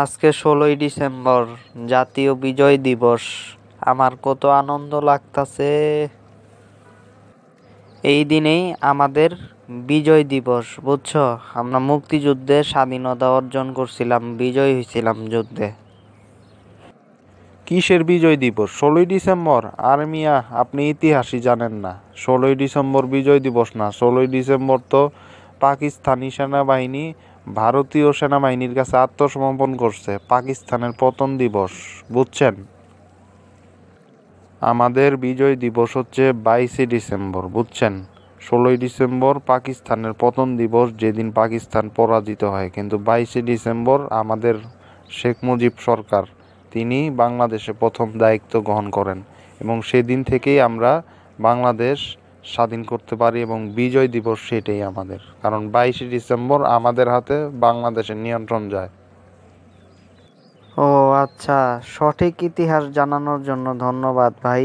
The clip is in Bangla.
আজকে 16ই ডিসেম্বর, জাতীয় বিজয় দিবস। আমার কত আনন্দ লাগতাছে। এই দিনেই আমাদের বিজয় দিবস, বুঝছো? আমরা মুক্তিযুদ্ধে স্বাধীনতা অর্জন করছিলাম, বিজয় হয়েছিলাম যুদ্ধে। কিসের বিজয় দিবস? 16ই ডিসেম্বর? আর মিয়া, আপনি ইতিহাসই জানেন না। 16ই ডিসেম্বর বিজয় দিবস না, 16ই ডিসেম্বর তো পাকিস্তানি সেনাবাহিনী ভারতীয় সেনাবাহিনীর কাছে আত্মসমর্পণ করছে, পাকিস্তানের পতন দিবস, বুঝছেন? আমাদের বিজয় দিবস হচ্ছে 22শে ডিসেম্বর, বুঝছেন? 16ই ডিসেম্বর পাকিস্তানের পতন দিবস, যেদিন পাকিস্তান পরাজিত হয়। কিন্তু 22শে ডিসেম্বর আমাদের শেখ মুজিব সরকার, তিনি বাংলাদেশে প্রথম দায়িত্ব গ্রহণ করেন এবং সেদিন থেকেই আমরা বাংলাদেশ স্বাধীন করতে পারি এবং বিজয় দিবস সেটাই আমাদের, কারণ 22শে ডিসেম্বর আমাদের হাতে বাংলাদেশের নিয়ন্ত্রণ যায়। ও আচ্ছা, সঠিক ইতিহাস জানানোর জন্য ধন্যবাদ ভাই।